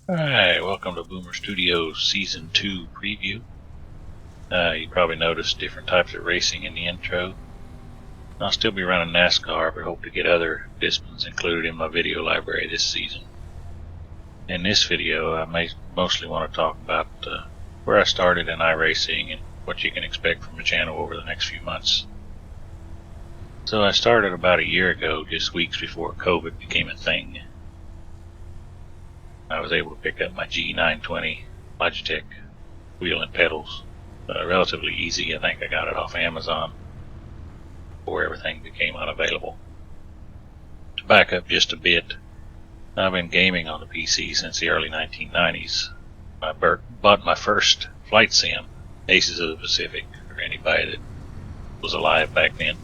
Alright, welcome to Boomer Studios Season 2 preview. You probably noticed different types of racing in the intro. I'll still be running NASCAR, but hope to get other disciplines included in my video library this season. In this video, I mostly want to talk about where I started in iRacing and what you can expect from the channel over the next few months. So I started about a year ago, just weeks before COVID became a thing. I was able to pick up my G920 Logitech wheel and pedals. Relatively easy. I think I got it off Amazon before everything became unavailable. To back up just a bit, I've been gaming on the PC since the early 1990s. I bought my first flight sim, Aces of the Pacific, for anybody that was alive back then.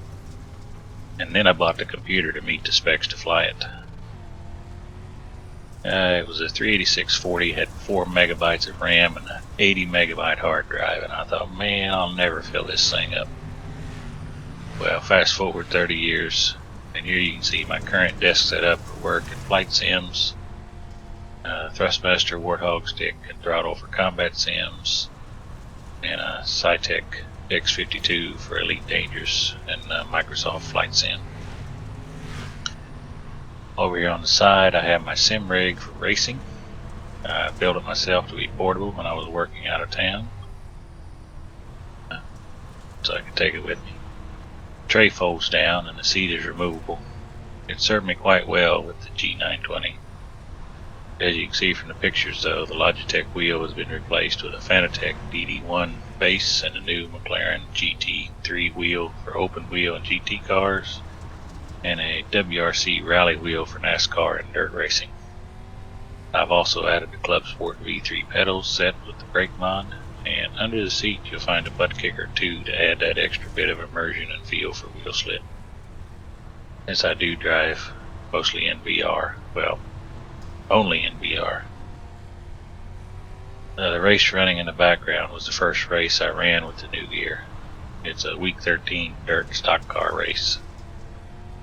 And then I bought the computer to meet the specs to fly it. It was a 38640, had 4 megabytes of RAM and an 80 megabyte hard drive, and I thought, man, I'll never fill this thing up. Well, fast forward 30 years, and here you can see my current desk setup for work and flight sims, Thrustmaster Warthog stick and throttle for combat sims, and a Cytec X52 for Elite Dangerous and Microsoft Flight Sim. Over here on the side, I have my sim rig for racing. I built it myself to be portable when I was working out of town, so I could take it with me. The tray folds down and the seat is removable. It served me quite well with the G920. As you can see from the pictures though, the Logitech wheel has been replaced with a Fanatec DD1 base and a new McLaren GT3 wheel for open wheel and GT cars, and a WRC rally wheel for NASCAR and dirt racing. I've also added the Clubsport V3 pedals set with the brake mod, and under the seat you'll find a butt kicker too to add that extra bit of immersion and feel for wheel slip. Since I do drive mostly in VR, well, only in VR. The race running in the background was the first race I ran with the new gear. It's a week 13 dirt stock car race.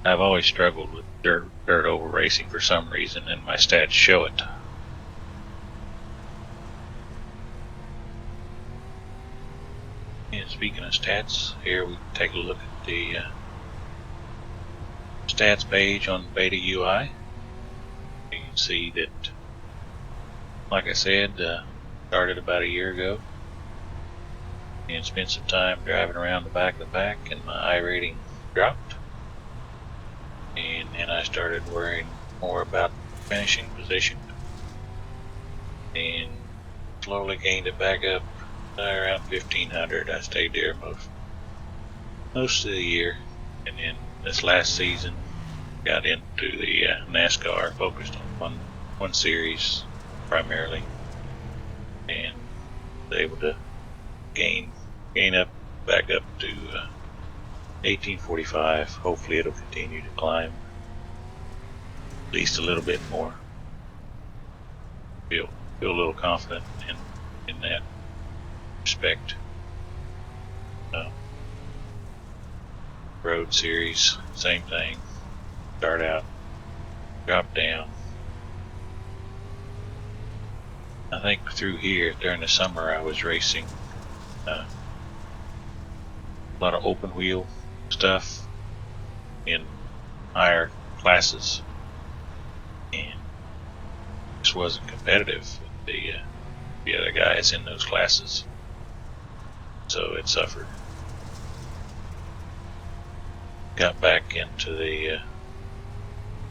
I've always struggled with dirt over racing for some reason, and my stats show it. And speaking of stats, here we can take a look at the stats page on Beta UI. You can see that, like I said, started about a year ago and spent some time driving around the back of the pack, and my I rating dropped. And then I started worrying more about finishing position, and slowly gained it back up around 1500. I stayed there most of the year, and then this last season got into the NASCAR, focused on one series primarily, and was able to gain back up to 1845. Hopefully it'll continue to climb at least a little bit more. Feel a little confident in that respect. Road series, same thing. Start out, drop down. I think through here during the summer I was racing a lot of open wheel stuff in higher classes, and just wasn't competitive with the other guys in those classes, so it suffered. Got back into the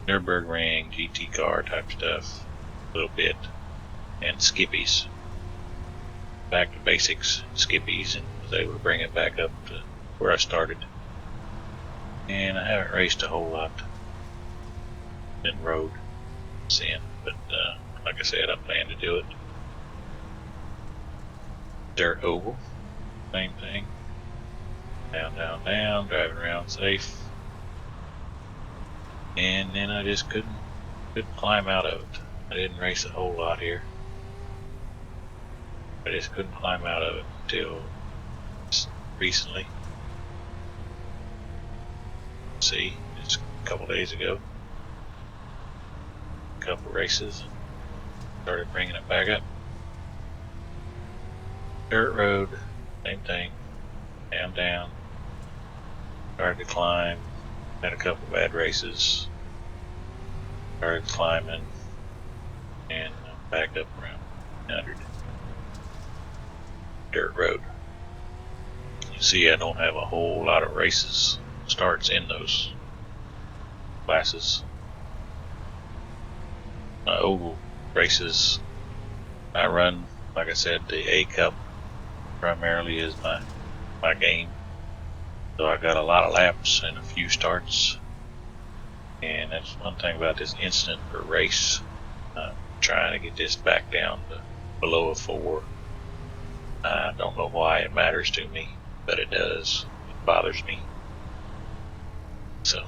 Nürburgring GT car type stuff a little bit, and skippies. Back to basics, skippies, and was able to bring it back up to where I started. And I haven't raced a whole lot in road since, but like I said, I plan to do it. Dirt oval, same thing. Down, down, down, driving around safe. And then I just couldn't climb out of it. I didn't race a whole lot here. I just couldn't climb out of it until recently. See, just a couple days ago. A couple races. started bringing it back up. Dirt road, same thing. Down. Started to climb. Had a couple bad races. Started climbing. And back up around 100. Dirt road. You see, I don't have a whole lot of races starts in those classes. My oval races, I run, like I said, the A Cup primarily is my game. So I got a lot of laps and a few starts. And that's one thing about this instant per race. I'm trying to get this back down to below a 4. I don't know why it matters to me, but it does. It bothers me. So,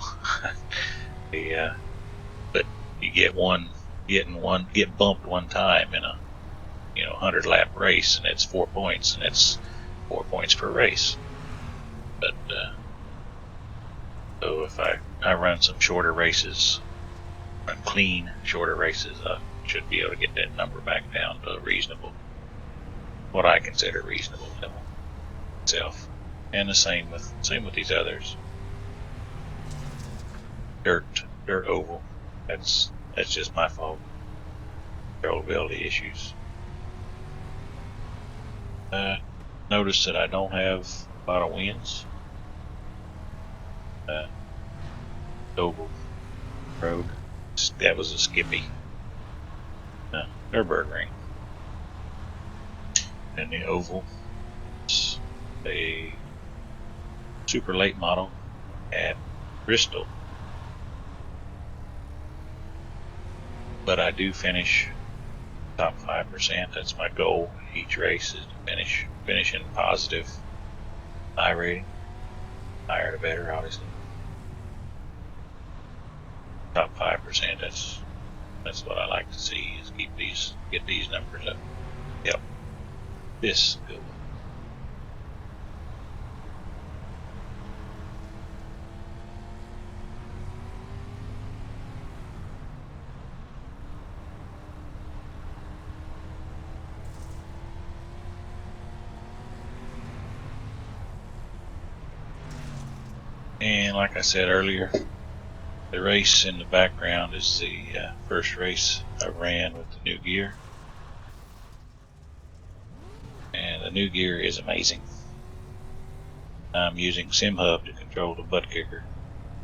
but you get bumped one time in a 100 lap race, and it's 4 points, and it's 4 points per race. But so if I run some shorter races, run clean shorter races, I should be able to get that number back down to a reasonable, what I consider reasonable level itself. And the same with these others. Dirt oval. That's just my fault. Controllability issues. Notice that I don't have a lot of wins. Oval road. That was a Skippy. Nürburgring. And the oval. It's a super late model at Bristol. But I do finish top 5%. That's my goal. Each race is to finish in positive iRating. Higher the better, obviously. Top 5%. That's what I like to see, is get these numbers up. Yep. This good one. And like I said earlier, the race in the background is the first race I ran with the new gear. And the new gear is amazing. I'm using SimHub to control the butt kicker,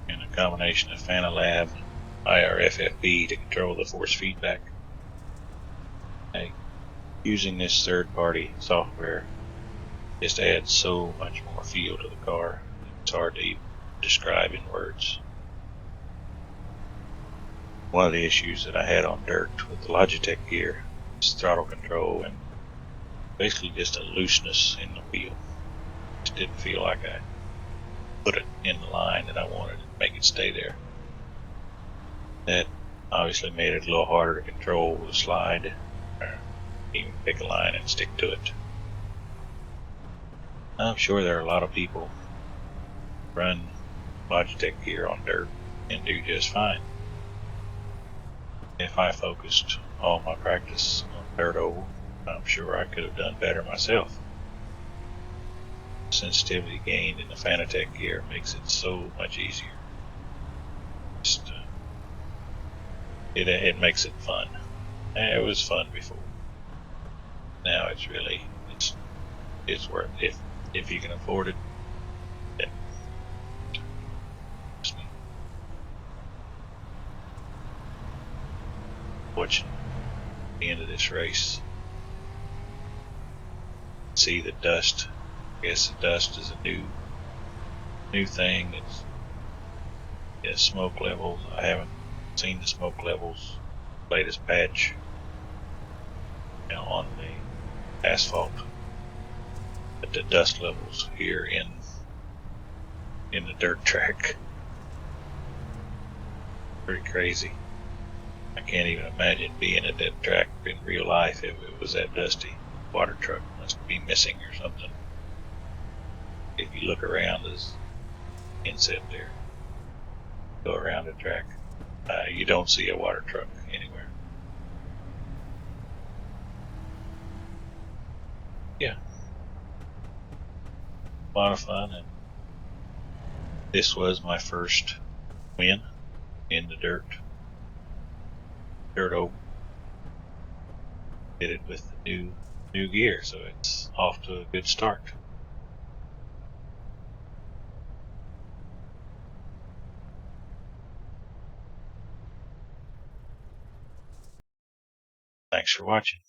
and a combination of Fanatec and IRFFB to control the force feedback. Using this third-party software just adds so much more feel to the car. It's hard to even describe in words. One of the issues that I had on dirt with the Logitech gear is throttle control and basically just a looseness in the wheel. Just didn't feel like I put it in the line that I wanted to make it stay there. That obviously made it a little harder to control the slide, or even pick a line and stick to it. I'm sure there are a lot of people who run Logitech gear on dirt and do just fine. If I focused all my practice on dirt oval, I'm sure I could have done better myself. Sensitivity gained in the Fanatec gear makes it so much easier. It makes it fun. It was fun before. Now it's really it's worth it if you can afford it. Then trust me. Watching the end of this race, see the dust. I guess the dust is a new thing. It's smoke levels. I haven't seen the smoke levels latest patch on the asphalt, but the dust levels here in the dirt track, pretty crazy. I can't even imagine being at that track in real life if it was that dusty. Water truck must be missing or something. If you look around, there's inset there. Go around the track. You don't see a water truck anywhere. yeah, a lot of fun. And this was my first win in the dirt oval. Did it with the new gear, so it's off to a good start. Thanks for watching.